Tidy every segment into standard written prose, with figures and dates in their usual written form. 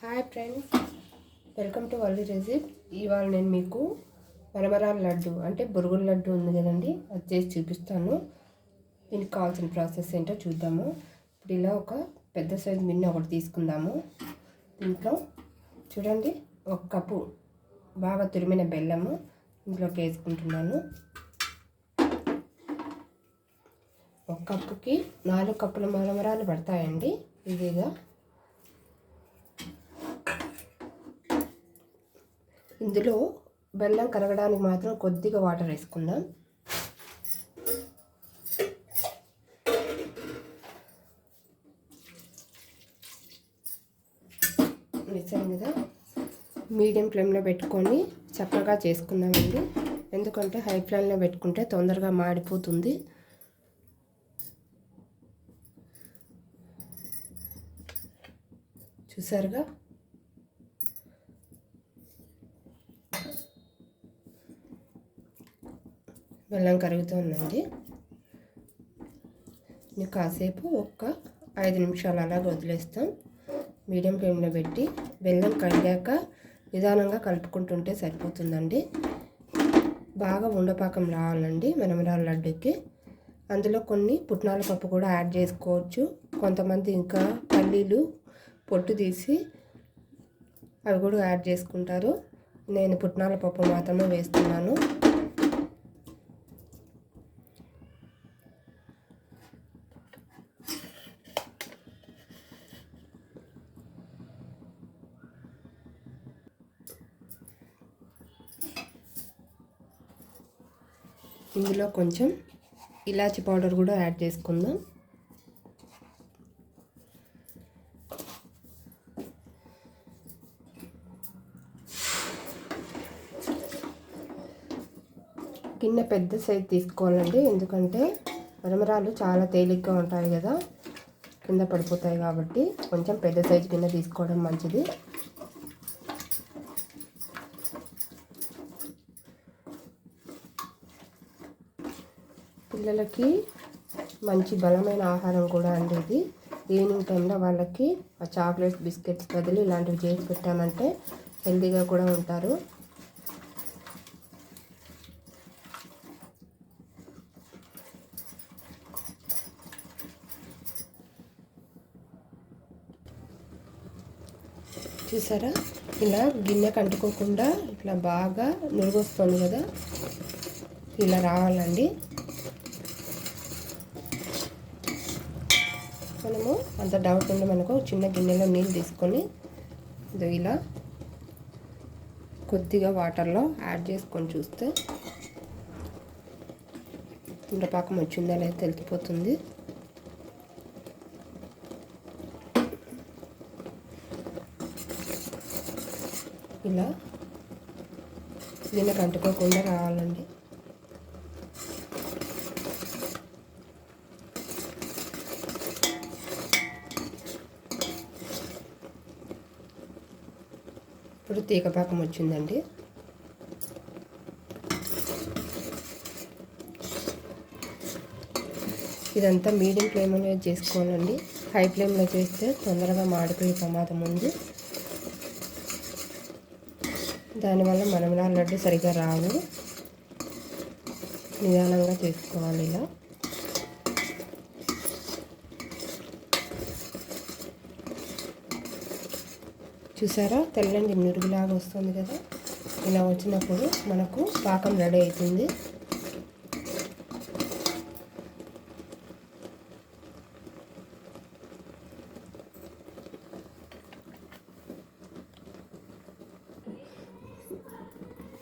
Hi friends, welcome to Valli recipe. ఇవాళ నేను మీకు మరమరాల లడ్డు అంటే బొరుగుల లడ్డు ఉంది కదండి, అది చేసి చూపిస్తాను. దీనికి కావాల్సిన ప్రాసెస్ ఏంటో చూద్దాము. ఇప్పుడు ఇలా ఒక పెద్ద సైజు మిన్ని ఒకటి తీసుకుందాము. దీంట్లో చూడండి, ఒక కప్పు బాగా తురిమిన బెల్లము ఇంట్లోకి వేసుకుంటున్నాను. ఒక కప్పుకి 4 కప్పుల మరమరాలు పడతాయండి ఈజీగా. ఇందులో బెల్లం కరగడానికి మాత్రం కొద్దిగా వాటర్ వేసుకుందాం. వేసాను కదా, మీడియం ఫ్లేమ్లో పెట్టుకొని చక్కగా చేసుకుందామండి. ఎందుకంటే హై ఫ్లేమ్లో పెట్టుకుంటే తొందరగా మాడిపోతుంది. చూసారుగా, బెల్లం కరుగుతుందండి. మీకు కాసేపు ఒక 5 నిమిషాలు అలాగ వదిలేస్తాం. మీడియం ఫ్లేమ్లో పెట్టి బెల్లం కరిగాక నిదానంగా కలుపుకుంటుంటే సరిపోతుందండి. బాగా ఉండపాకం రావాలండి మరమరాల లడ్డుకి. అందులో కొన్ని పుట్నాల పప్పు కూడా యాడ్ చేసుకోవచ్చు. కొంతమంది ఇంకా పల్లీలు పొట్టు తీసి అవి కూడా యాడ్ చేసుకుంటారు. నేను పుట్నాల పప్పు మాత్రమే వేస్తున్నాను. ఇందులో కొంచెం ఇలాచి పౌడర్ కూడా యాడ్ చేసుకుందాం. గిన్నె పెద్ద సైజు తీసుకోవాలండి, ఎందుకంటే మరమరాలు చాలా తేలిగ్గా ఉంటాయి కదా, కింద పడిపోతాయి. కాబట్టి కొంచెం పెద్ద సైజు గిన్నె తీసుకోవడం మంచిది. పిల్లలకి మంచి బలమైన ఆహారం కూడా అండి ఇది. ఈవినింగ్ టైంలో వాళ్ళకి ఆ చాక్లెట్స్, బిస్కెట్స్ బదులు ఇలాంటివి చేసి పెట్టామంటే హెల్తీగా కూడా ఉంటారు. చూసారా, ఇలా గిన్నె కంటుకోకుండా ఇట్లా బాగా నురుగొస్తుంది కదా, ఇలా రావాలండి. మనము అంత డౌట్ ఉండి మనకు చిన్న గిన్నెలో నీళ్ళు తీసుకొని ఇలా కొద్దిగా వాటర్లో యాడ్ చేసుకొని చూస్తే ఉండపాకం వచ్చిందా లేదా తెలిసిపోతుంది. ఇలా గిన్నె కంటుకోకుండా రావాలండి. ఇప్పుడు తీగపాకం వచ్చిందండి. ఇదంతా మీడియం ఫ్లేమ్లో చేసుకోవాలండి. హై ఫ్లేమ్లో చేస్తే తొందరగా మాడిపోయే ప్రమాదం ఉంది. దానివల్ల మరమరాల లడ్డు సరిగా రావు. నిదానంగా చేసుకోవాలి. ఇలా చూసారా, తెల్లండి నురుగులాగా వస్తుంది కదా. ఇలా వచ్చినప్పుడు మనకు పాకం రెడీ అవుతుంది.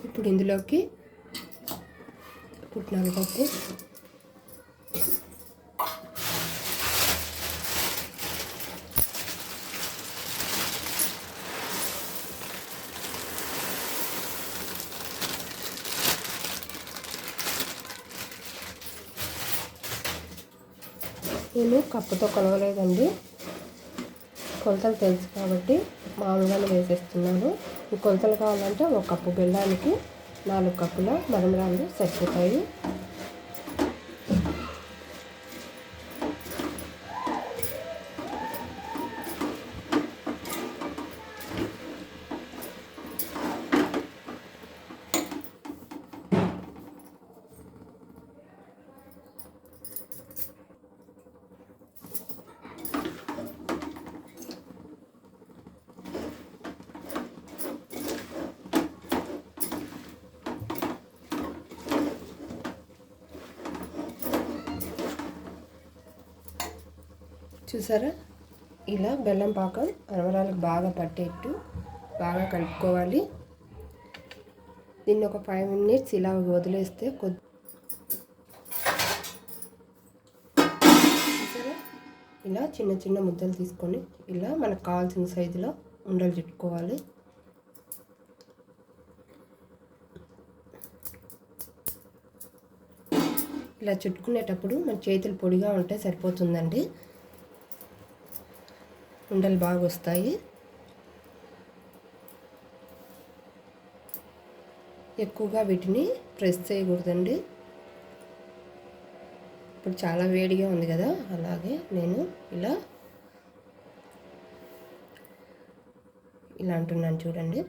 ఇప్పుడు ఇందులోకి పుట్నాల పప్పు, నేను కప్పుతో కొలవలేదండి, కొలతలు తెలుసు కాబట్టి మామూలుగానే వేసేస్తున్నాను. ఈ కొలతలు కావాలంటే 1 కప్పు బెల్లానికి 4 కప్పుల మరమరాలు సరిపోతాయి. చూసారా, ఇలా బెల్లం పాకం అరవరాలకు బాగా పట్టేట్టు బాగా కలుపుకోవాలి. దీన్ని ఒక 5 minutes ఇలా వదిలేస్తే చూసారా, ఇలా చిన్న చిన్న ముద్దలు తీసుకొని ఇలా మనకు కావాల్సిన సైజులో ఉండలు చుట్టుకోవాలి. ఇలా చుట్టుకునేటప్పుడు మన చేతులు పొడిగా ఉంటే సరిపోతుందండి, ఉండలు బాగా వస్తాయి. ఎక్కువగా వీటిని ప్రెస్ చేయకూడదండి. ఇప్పుడు చాలా వేడిగా ఉంది కదా, అలాగే నేను ఇలా అంటున్నాను చూడండి.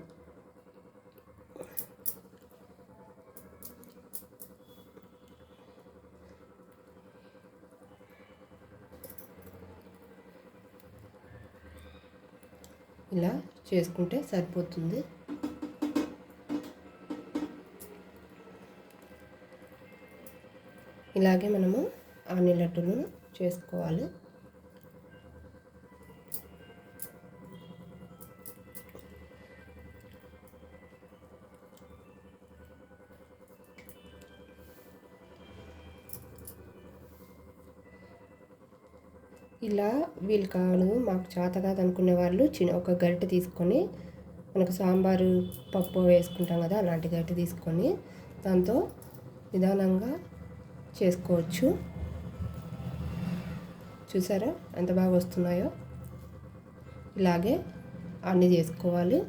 ఇలా చేసుకుంటే సరిపోతుంది. ఇలాగే మనము అన్ని లడ్డూలను చేసుకోవాలి. ఇలా వీలు కాదు, మాకు చేత కాదు అనుకునే వాళ్ళు ఒక గరిటె తీసుకొని, మనకు సాంబారు పప్పు వేసుకుంటాం కదా, అలాంటి గరిటె తీసుకొని దాంతో నిదానంగా చేసుకోవచ్చు. చూసారా ఎంత బాగా వస్తున్నాయో. ఇలాగే అన్నీ చేసుకోవాలి.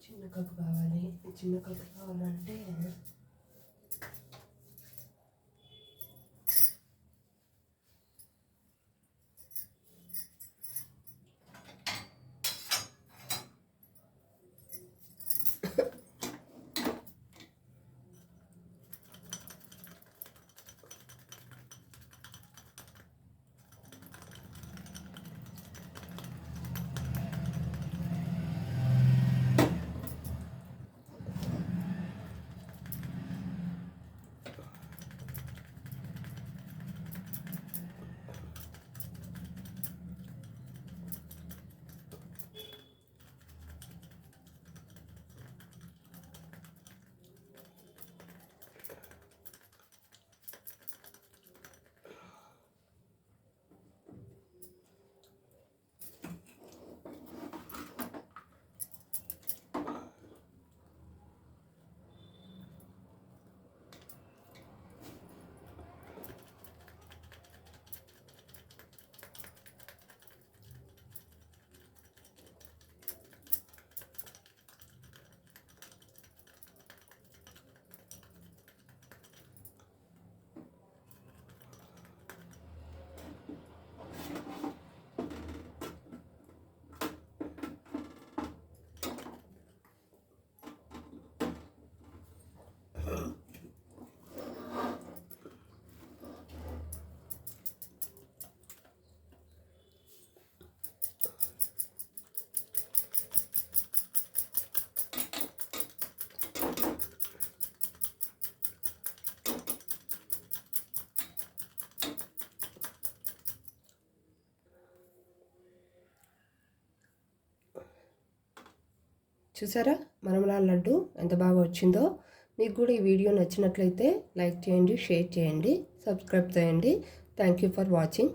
చిన్న కప్పు కావాలి. చిన్న కప్పు కావాలంటే చూసారా మరమరాల లడ్డు ఎంత బాగా వచ్చిందో. మీకు కూడా ఈ వీడియో నచ్చినట్లయితే లైక్ చేయండి, షేర్ చేయండి, సబ్స్క్రైబ్ చేయండి. Thank you for watching.